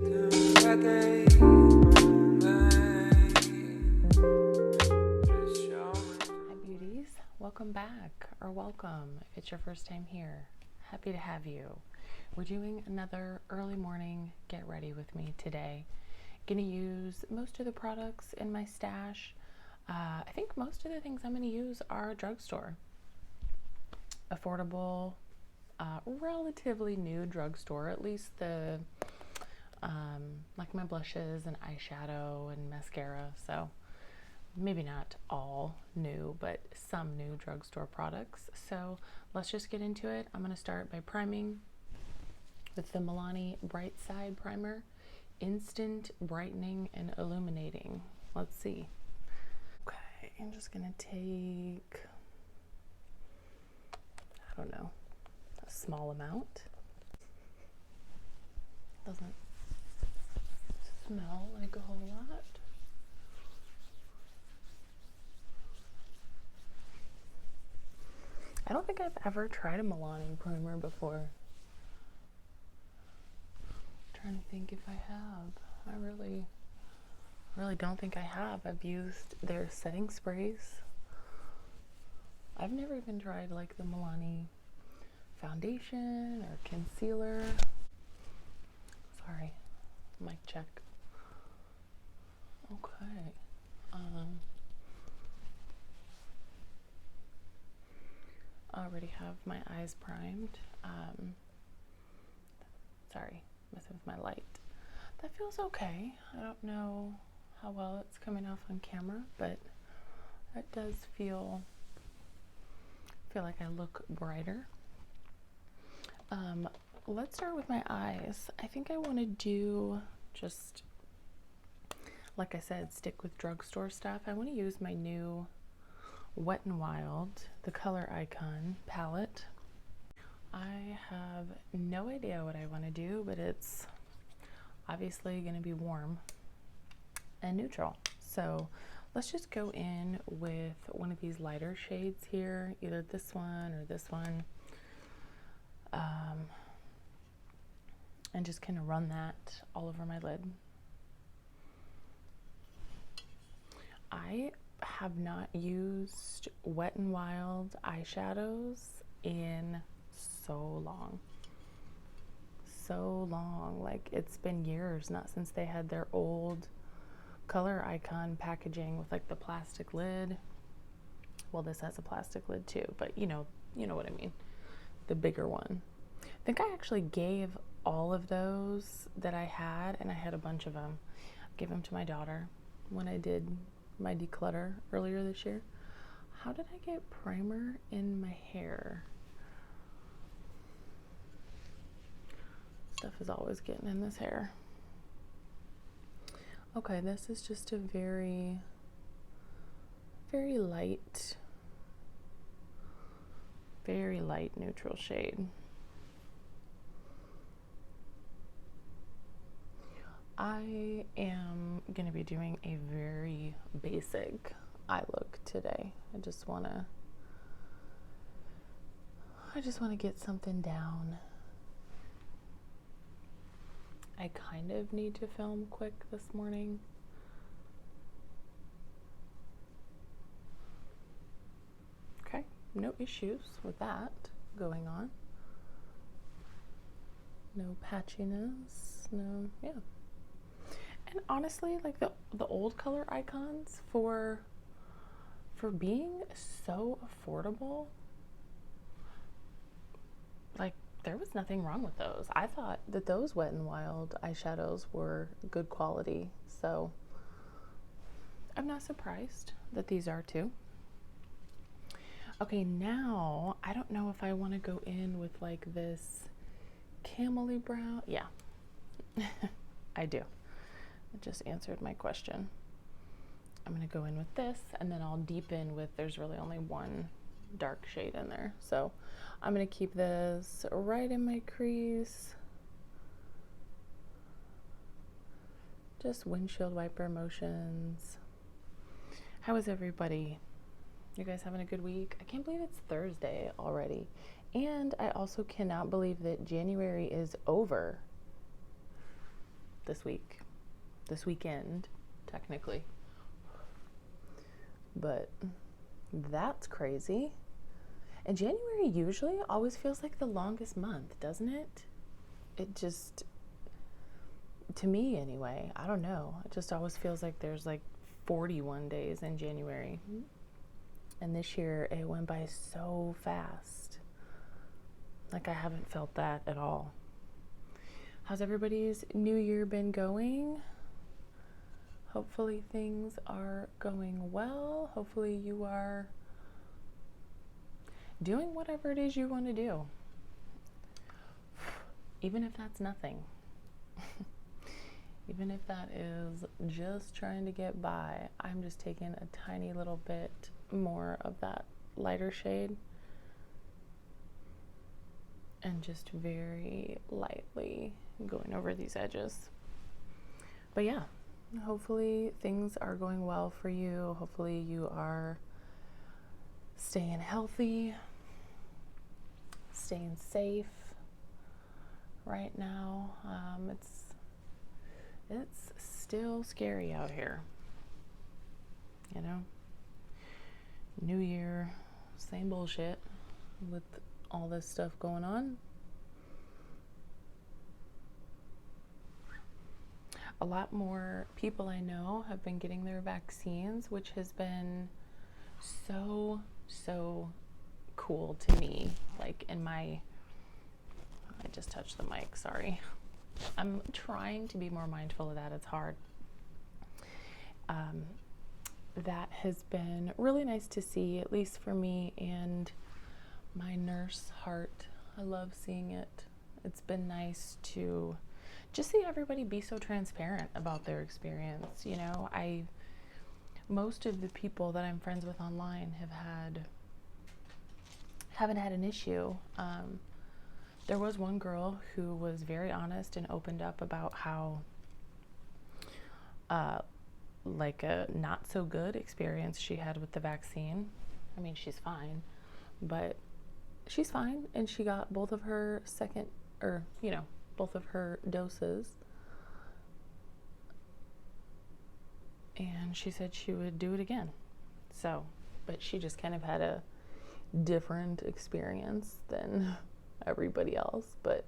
beauties, welcome back, or welcome if it's your first time here. Happy to have you. We're doing another early morning get ready with me today. Gonna use most of the products in my stash. I think most of the things I'm gonna use are Drugstore. Affordable, relatively new Drugstore, at least the like my blushes and eyeshadow and mascara. So maybe not all new, but some new Drugstore products. So let's just get into it. I'm going to start by priming with the Milani Bright Side Primer. Instant brightening and illuminating. Let's see. Okay, I'm just going to take, I don't know, a small amount. Doesn't smell like a whole lot. I don't think I've ever tried a Milani primer before. I'm trying to think if I have. I really don't think I have. I've used their setting sprays. I've never even tried like the Milani foundation or concealer. Sorry, mic check. Okay. I already have my eyes primed. Sorry, messing with my light. That feels okay. I don't know how well it's coming off on camera, but that does feel like I look brighter. Let's start with my eyes. I think I want to do just, like I said, stick with Drugstore stuff. I want to use my new Wet n Wild, the Color Icon palette. I have no idea what I want to do, but it's obviously going to be warm and neutral. So let's just go in with one of these lighter shades here, either this one or this one, and just kind of run that all over my lid. I have not used Wet n Wild eyeshadows in so long. Like it's been years, not since they had their old Color Icon packaging with like the plastic lid. Well, this has a plastic lid too, but you know what I mean. The bigger one. I think I actually gave all of those that I had, and I had a bunch of them. I gave them to my daughter when I did my declutter earlier this year. How did I get primer in my hair? Stuff is always getting in this hair. Okay, this is just a very light neutral shade. I am going to be doing a very basic eye look today. I just want to get something down. I kind of need to film quick this morning. Okay, no issues with that going on. No patchiness, no, yeah. And honestly, like the old Color Icons for being so affordable, like there was nothing wrong with those. I thought that those Wet n Wild eyeshadows were good quality, so I'm not surprised that these are too. Okay, now I don't know if I want to go in with like this camely brown. Yeah, I do. It just answered my question. I'm going to go in with this, and then I'll deepen with, there's really only one dark shade in there. So I'm going to keep this right in my crease. Just windshield wiper motions. How is everybody? You guys having a good week? I can't believe it's Thursday already. And I also cannot believe that January is over. this weekend, technically. But that's crazy. And January usually always feels like the longest month, doesn't it? It just, to me anyway, I don't know. It just always feels like there's like 41 days in January. And this year it went by so fast. Like I haven't felt that at all. How's everybody's new year been going? Hopefully things are going well. Hopefully you are doing whatever it is you want to do. Even if that's nothing. Even if that is just trying to get by, I'm just taking a tiny little bit more of that lighter shade and just very lightly going over these edges. But yeah, hopefully things are going well for you. Hopefully you are staying healthy, staying safe right now. It's still scary out here, you know. New year, same bullshit with all this stuff going on. A lot more people I know have been getting their vaccines, which has been so cool to me. Like I just touched the mic, sorry. I'm trying to be more mindful of that. It's hard. That has been really nice to see, at least for me and my nurse heart. I love seeing it. It's been nice to just see everybody be so transparent about their experience. You know, most of the people that I'm friends with online haven't had an issue. There was one girl who was very honest and opened up about how like a not so good experience she had with the vaccine. I mean, she's fine, but she's fine, and she got both of her both of her doses, and she said she would do it again. So, but she just kind of had a different experience than everybody else. But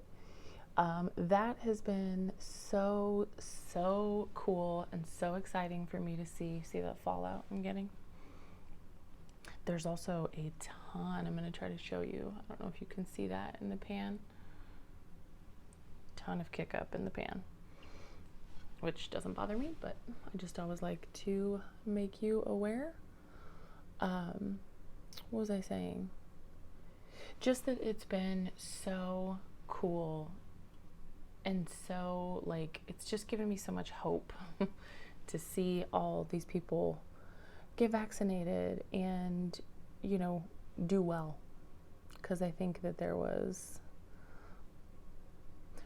that has been so cool and so exciting for me to see that fallout I'm getting. There's also a ton. I'm going to try to show you. I don't know if you can see that in the pan. Ton of kick up in the pan, which doesn't bother me, but I just always like to make you aware. What was I saying? Just that it's been so cool. And so, like, it's just given me so much hope to see all these people get vaccinated and, you know, do well. Because I think that there was,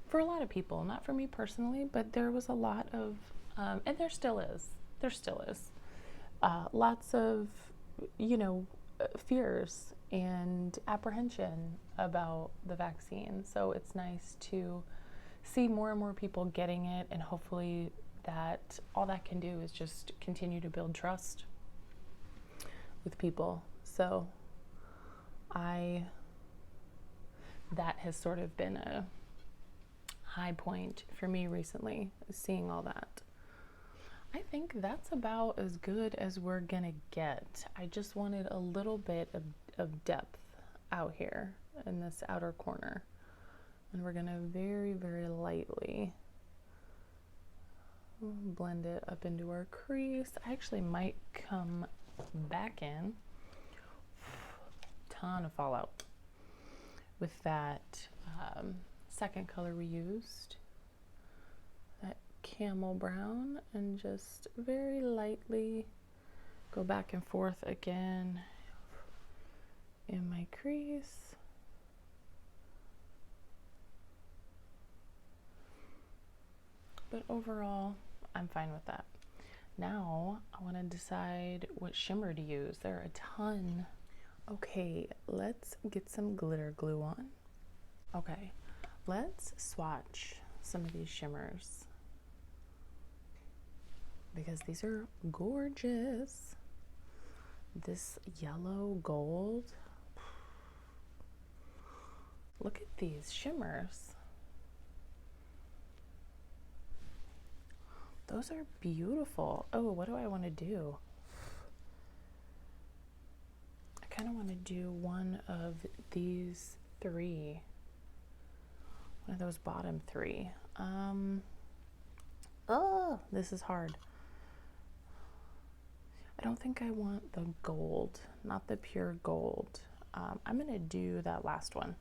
for a lot of people, not for me personally, but there was a lot of, and there still is, lots of, you know, fears and apprehension about the vaccine. So it's nice to see more and more people getting it, and hopefully that all that can do is just continue to build trust with people. So that has sort of been a high point for me recently, seeing all that. I think that's about as good as we're gonna get. I just wanted a little bit of depth out here in this outer corner. And we're gonna very lightly blend it up into our crease. I actually might come back in. Ton of fallout with that second color we used, that camel brown, and just very lightly go back and forth again in my crease. But overall, I'm fine with that. Now, I want to decide what shimmer to use. There are a ton. Okay, let's get some glitter glue on. Okay, let's swatch some of these shimmers. because these are gorgeous. This yellow gold. Look at these shimmers. Those are beautiful. Oh, what do I want to do? I kind of want to do one of these three. One of those bottom three. Oh, this is hard. I don't think I want the gold, not the pure gold. I'm gonna do that last one.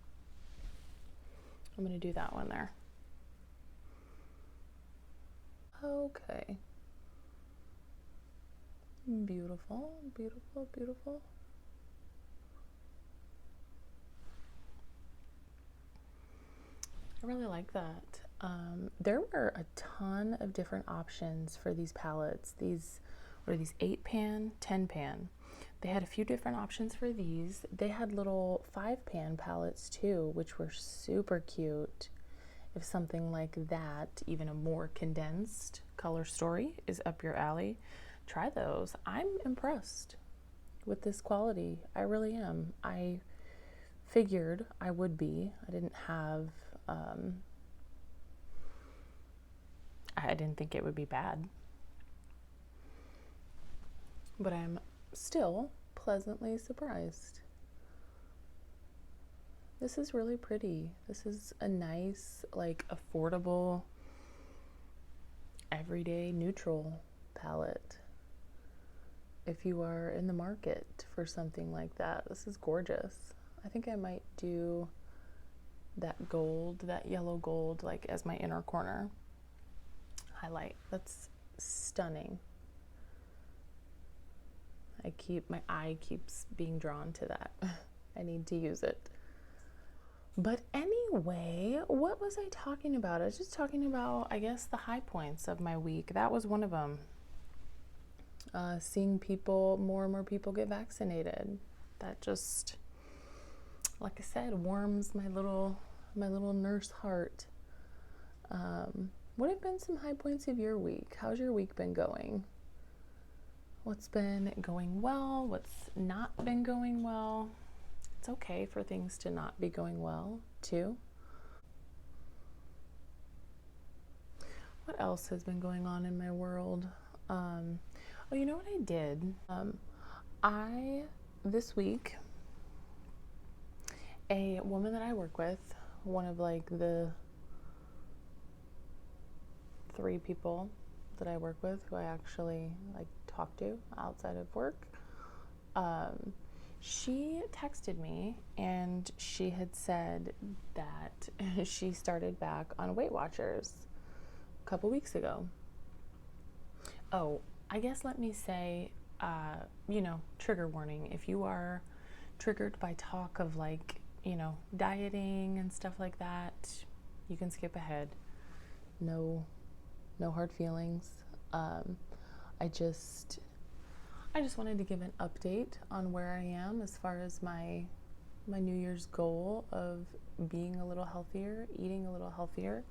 I'm gonna do that one there. Okay. Beautiful, beautiful, beautiful. I really like that. There were a ton of different options for these palettes. These, what are these, 8-pan, 10-pan. They had a few different options for these. They had little 5-pan palettes too, which were super cute. If something like that, even a more condensed color story, is up your alley, try those. I'm impressed with this quality. I really am. I figured I would be. I didn't have, I didn't think it would be bad. But I'm still pleasantly surprised. This is really pretty. This is a nice, like, affordable, everyday neutral palette. If you are in the market for something like that, this is gorgeous. I think I might do that gold, that yellow gold, like as my inner corner highlight. That's stunning. My eye keeps being drawn to that. I need to use it. But anyway, what was I talking about? I was just talking about, I guess, the high points of my week. That was one of them. Seeing more and more people get vaccinated. That just, like I said, warms my little nurse heart. What have been some high points of your week? How's your week been going? What's been going well? What's not been going well? It's okay for things to not be going well, too. What else has been going on in my world? Oh, you know what I did? This week, a woman that I work with, one of like the 3 people that I work with who I actually like talk to outside of work, she texted me and she had said that she started back on Weight Watchers a couple weeks ago. Oh, I guess let me say, trigger warning. If you are triggered by talk of like, dieting and stuff like that, you can skip ahead. No hard feelings. I just wanted to give an update on where I am as far as my New Year's goal of being a little healthier, eating a little healthier.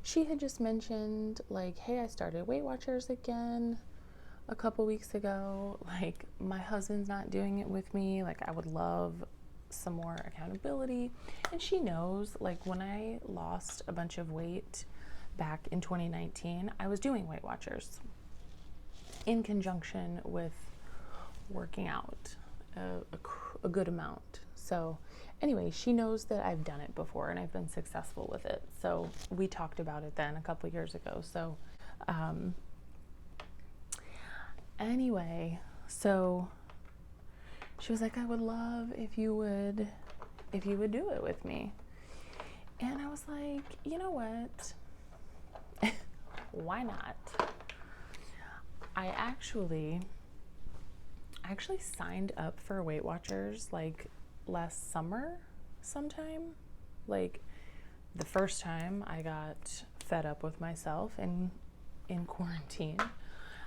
She had just mentioned like, hey, I started Weight Watchers again a couple weeks ago. Like, my husband's not doing it with me. Like, I would love some more accountability. And she knows, like, when I lost a bunch of weight back in 2019, I was doing Weight Watchers in conjunction with working out a good amount. So anyway, she knows that I've done it before and I've been successful with it. So we talked about it then a couple years ago. So anyway, so she was like, I would love if you would do it with me. And I was like, you know what? Why not? I actually signed up for Weight Watchers like last summer sometime. Like, the first time I got fed up with myself in quarantine,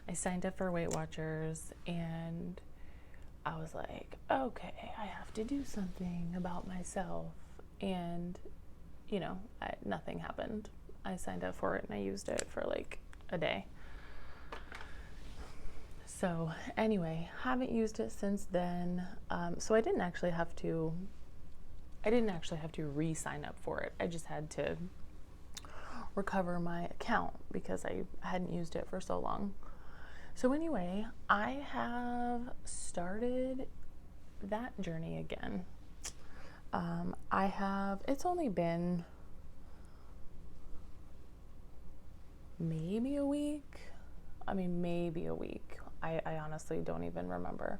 I signed up for Weight Watchers and I was like, okay, I have to do something about myself. And, nothing happened. I signed up for it and I used it for like a day. So anyway, haven't used it since then. So I didn't actually have to re-sign up for it. I just had to recover my account because I hadn't used it for so long. So anyway, I have started that journey again. It's only been maybe a week. Maybe a week. I honestly don't even remember.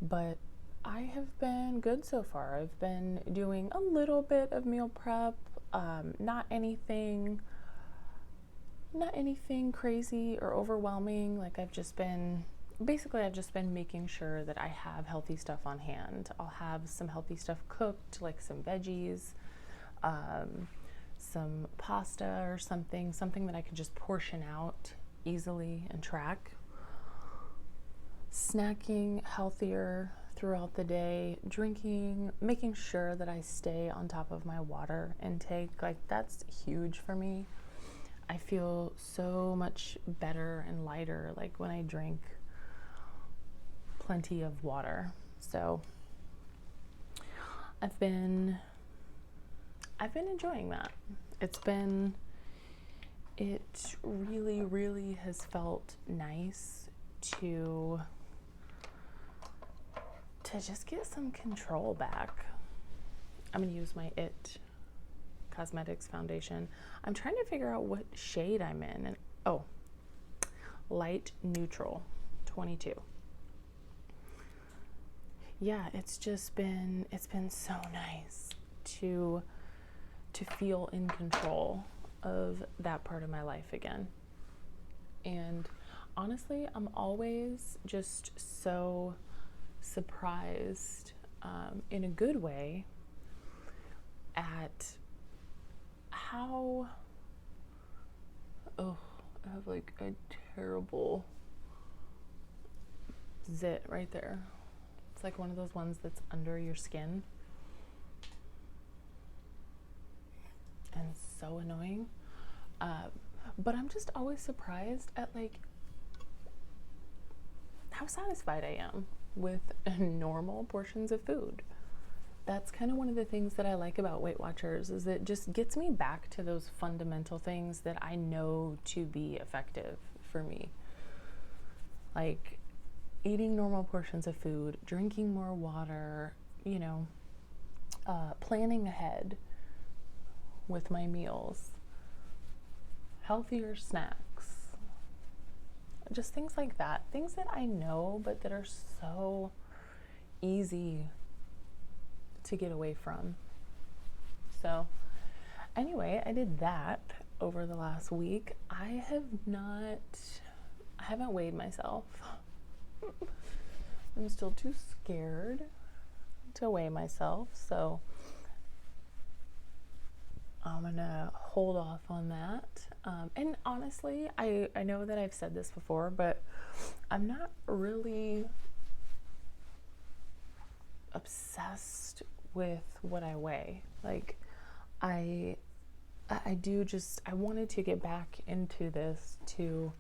But I have been good so far. I've been doing a little bit of meal prep, not anything crazy or overwhelming. Like I've just been making sure that I have healthy stuff on hand. I'll have some healthy stuff cooked, like some veggies, some pasta or something that I could just portion out easily and track. Snacking healthier throughout the day, drinking, making sure that I stay on top of my water intake. Like that's huge for me. I feel so much better and lighter like when I drink plenty of water. So I've been enjoying that. It really, really has felt nice to just get some control back. I'm gonna use my It Cosmetics foundation. I'm trying to figure out what shade I'm in, and light neutral 22. Yeah, it's been so nice to feel in control of that part of my life again. And honestly, I'm always just so surprised, in a good way, at how, I have like a terrible zit right there. It's like one of those ones that's under your skin. And so annoying. But I'm just always surprised at like how satisfied I am with normal portions of food. That's kind of one of the things that I like about Weight Watchers, is it just gets me back to those fundamental things that I know to be effective for me. Like eating normal portions of food, drinking more water, planning ahead with my meals, healthier snacks, just things like that. Things that I know, but that are so easy to get away from. So anyway, I did that over the last week. I haven't weighed myself. I'm still too scared to weigh myself, so I'm gonna hold off on that. And honestly, I know that I've said this before, but I'm not really obsessed with what I weigh. Like I wanted to get back into this to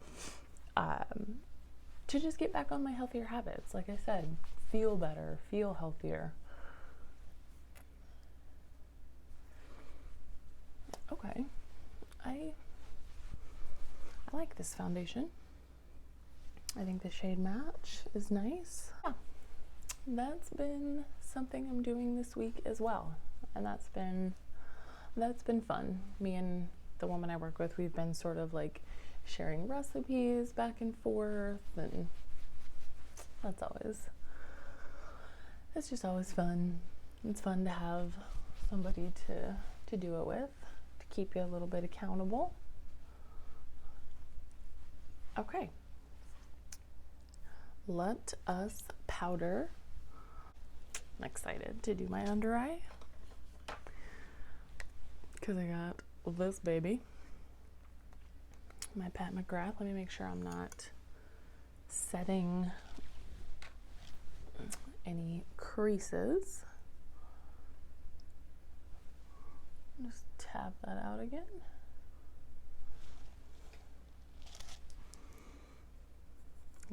just get back on my healthier habits. Like I said, feel better, feel healthier. Okay, I like this foundation. I think the shade match is nice. Yeah, that's been something I'm doing this week as well, and that's been fun. Me and the woman I work with, we've been sort of like sharing recipes back and forth, and it's just always fun. It's fun to have somebody to do it with, to keep you a little bit accountable. Okay, let us powder. I'm excited to do my under eye because I got this baby, my Pat McGrath. Let me make sure I'm not setting any creases. Just tap that out again.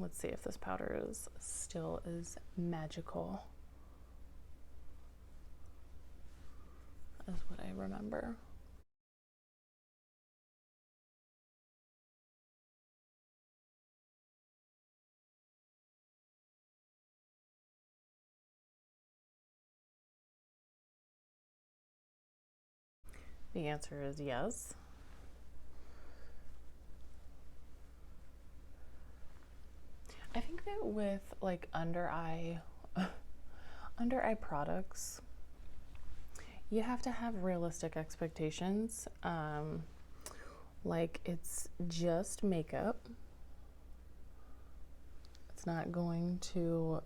Let's see if this powder is still as magical as what I remember. The answer is yes. I think that with like under eye products, you have to have realistic expectations. Like it's just makeup. It's not going to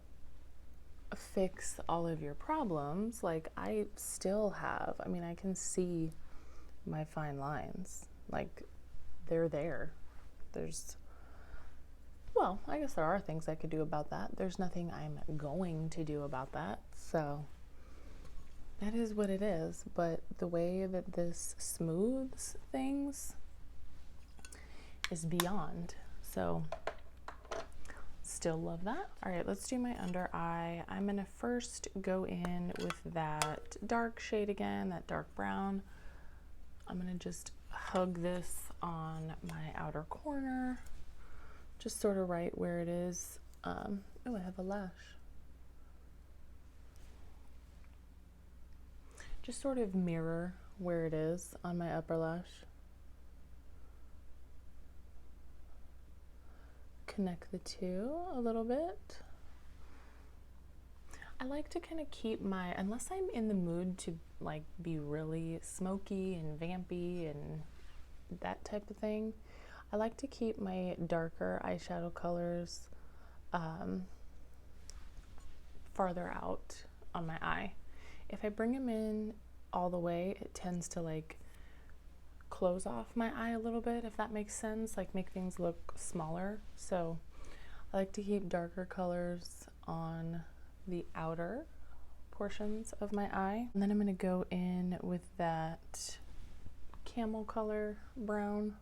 fix all of your problems. Like I still have, I mean, I can see my fine lines. Like they're there. Well, I guess there are things I could do about that. There's nothing I'm going to do about that. So that is what it is. But the way that this smooths things is beyond. So still love that. All right, let's do my under eye. I'm gonna first go in with that dark shade again, that dark brown. I'm gonna just hug this on my outer corner, just sort of right where it is. Oh, I have a lash. Just sort of mirror where it is on my upper lash. Connect the two a little bit. I like to kind of keep my, unless I'm in the mood to like be really smoky and vampy and that type of thing, I like to keep my darker eyeshadow colors farther out on my eye. If I bring them in all the way, it tends to like close off my eye a little bit, if that makes sense, like make things look smaller. So I like to keep darker colors on the outer portions of my eye. And then I'm going to go in with that camel color brown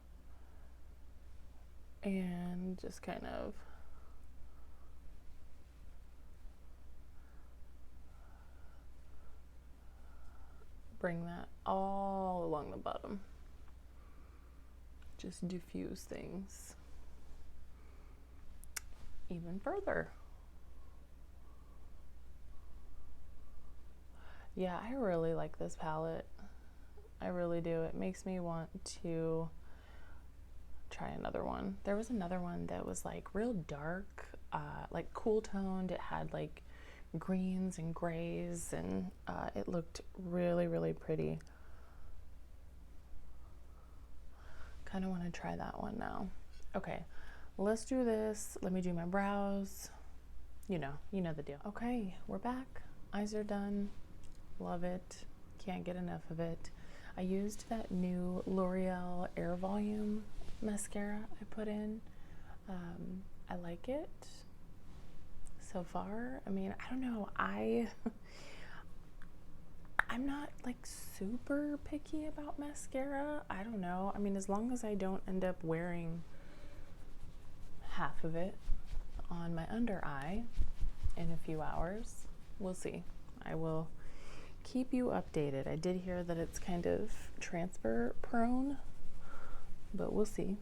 and just kind of bring that all along the bottom. Just diffuse things even further. Yeah, I really like this palette. I really do. It makes me want to try another one. There was another one that was like real dark, like cool toned. It had like greens and grays, and it looked really, really pretty. Kind of want to try that one now. Okay, let's do this. Let me do my brows. You know the deal. Okay, we're back. Eyes are done. Love it. Can't get enough of it. I used that new L'Oreal Air Volume mascara I put in. I like it so far. I mean, I don't know. I'm not like super picky about mascara. I don't know. I mean, as long as I don't end up wearing half of it on my under eye in a few hours, we'll see. I will keep you updated. I did hear that it's kind of transfer prone, but we'll see.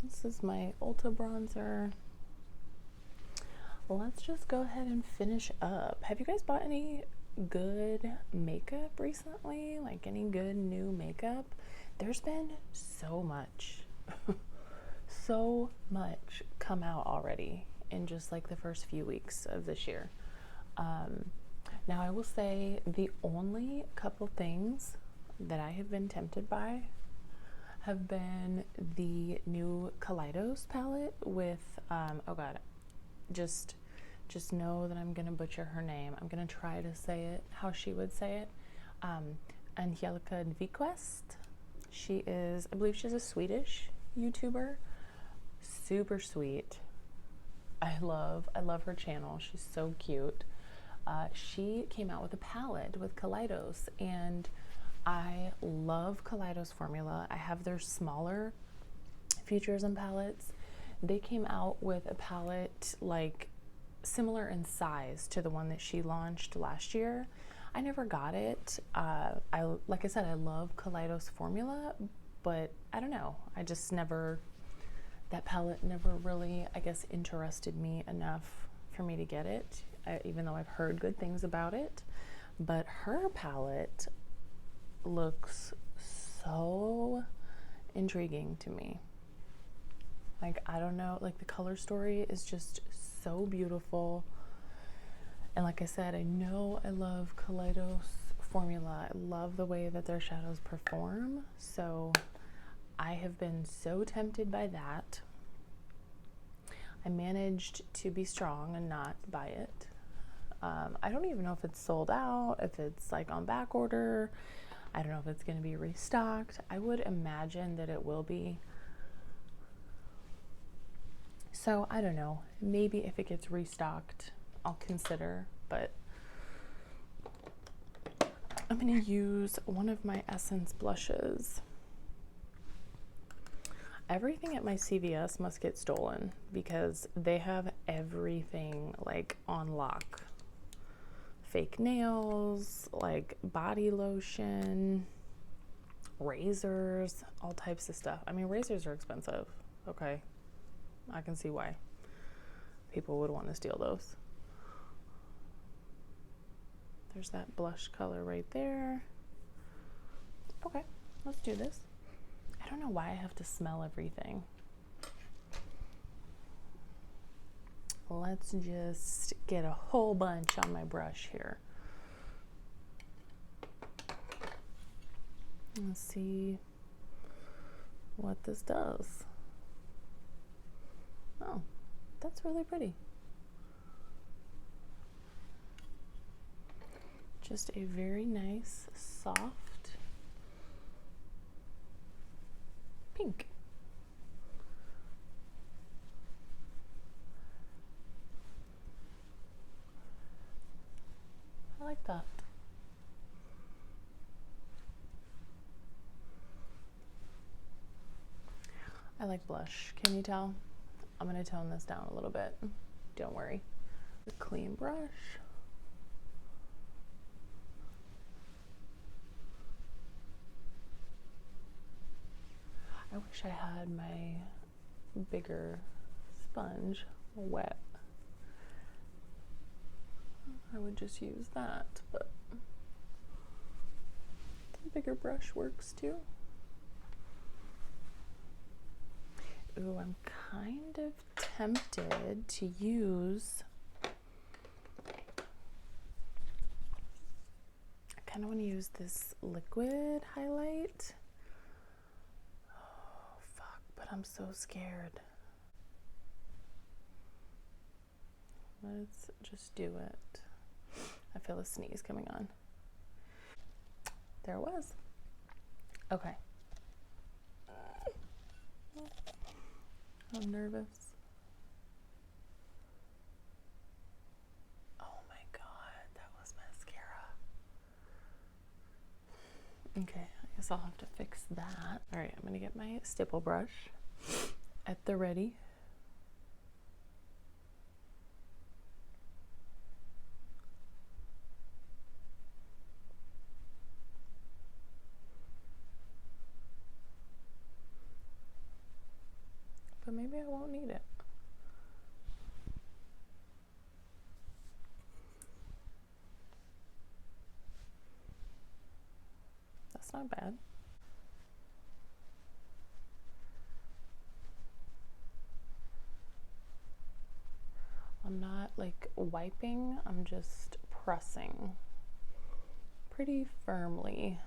This is my Ulta bronzer. Let's just go ahead and finish up. Have you guys bought any good makeup recently? Like any good new makeup? There's been so much so much come out already in just like the first few weeks of this year. Now I will say the only couple things that I have been tempted by have been the new Kaleidos palette with oh god, just know that I'm gonna butcher her name. I'm gonna try to say it how she would say it. Angelica Nyquist. She is, I believe she's a Swedish YouTuber. Super sweet. I love her channel. She's so cute. She came out with a palette with Kaleidos, and I love Kaleidos formula. I have their smaller Futurism palettes. They came out with a palette like similar in size to the one that she launched last year. I never got it. Like I said, I love Kaleidos formula, but I don't know. I just never, that palette never really, I guess, interested me enough for me to get it, even though I've heard good things about it. But her palette looks so intriguing to me. Like, I don't know, like the color story is just so beautiful. And like I said, I know I love Kaleidos formula. I love the way that their shadows perform. So I have been so tempted by that. I managed to be strong and not buy it. I don't even know if it's sold out, if it's like on back order. I don't know if it's going to be restocked. I would imagine that it will be. So I don't know. Maybe if it gets restocked, I'll consider. But I'm going to use one of my Essence blushes. Everything at my CVS must get stolen because they have everything like on lock. Fake nails, like body lotion, razors, all types of stuff. I mean, razors are expensive, okay? I can see why people would want to steal those. There's that blush color right there. Okay, let's do this. I don't know why I have to smell everything. Let's just get a whole bunch on my brush here. Let's see what this does. Oh, that's really pretty. Just a very nice, soft pink. I like that. I like blush. Can you tell? I'm going to tone this down a little bit. Don't worry. A clean brush. I wish I had my bigger sponge wet. I would just use that, but the bigger brush works too. Ooh, I'm kind of tempted to use, I kind of want to use this liquid highlight. Oh, fuck, but I'm so scared. Let's just do it. I feel a sneeze coming on. There it was. Okay. I'm nervous. Oh my god, that was mascara. Okay, I guess I'll have to fix that. All right, I'm gonna get my stipple brush at the ready. But maybe I won't need it. That's not bad. I'm not like wiping, I'm just pressing pretty firmly.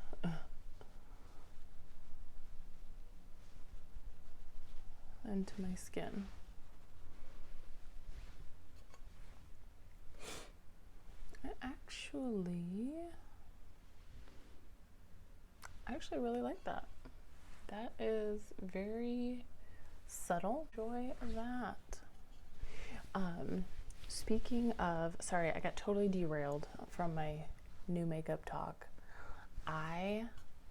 Into my skin. I actually really like that. That is very subtle. Enjoy that. Speaking of, sorry, I got totally derailed from my new makeup talk. I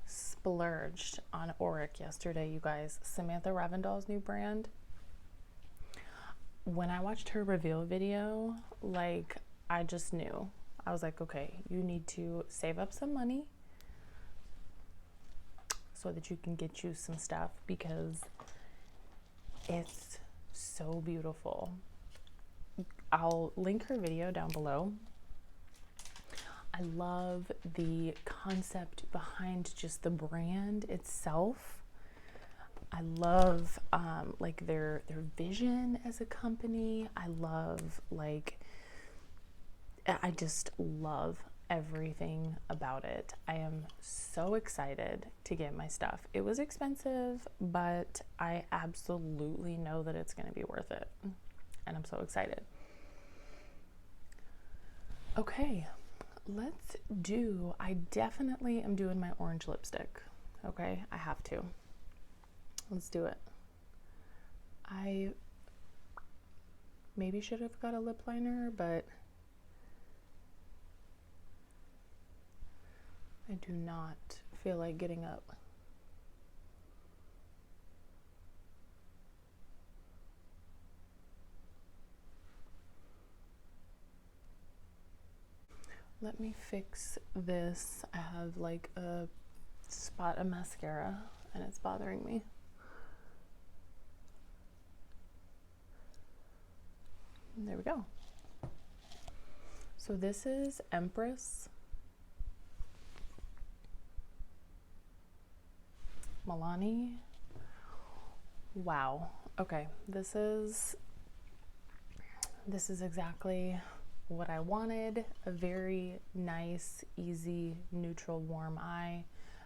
splurged on Auric yesterday, you guys. Samantha Ravindal's new brand. when I watched her reveal video, like, I just knew. I was like, okay, you need to save up some money so that you can get you some stuff, because it's so beautiful. I'll link her video down below. I love the concept behind just the brand itself. I love like their vision as a company. I love, like, I just love everything about it. I am so excited to get my stuff. It was expensive, but I absolutely know that it's going to be worth it. And I'm so excited. Okay, I definitely am doing my orange lipstick. Okay, I have to. Let's do it. I maybe should have got a lip liner, but I do not feel like getting up. Let me fix this. I have like a spot of mascara and it's bothering me. There we go. So this is Empress Milani. Wow. Okay, this is exactly what I wanted. A very nice, easy, neutral, warm eye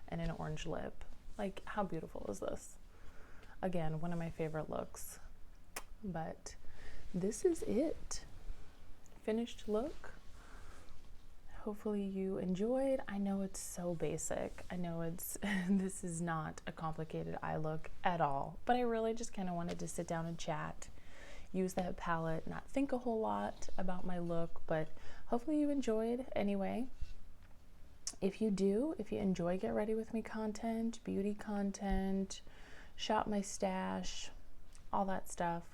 and an orange lip. Like, how beautiful is this? Again, one of my favorite looks. But this is it. Finished look. Hopefully you enjoyed. I know it's so basic. I know it's this is not a complicated eye look at all, but I really just kind of wanted to sit down and chat, use that palette, not think a whole lot about my look, but hopefully you enjoyed anyway. If you do, if you enjoy Get Ready With Me content, beauty content, shop my stash, all that stuff,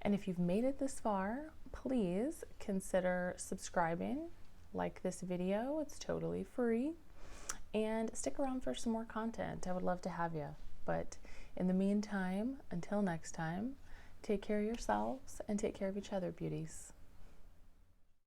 and if you've made it this far, please consider subscribing, like this video, it's totally free, and stick around for some more content. I would love to have you. But in the meantime, until next time, take care of yourselves and take care of each other, beauties.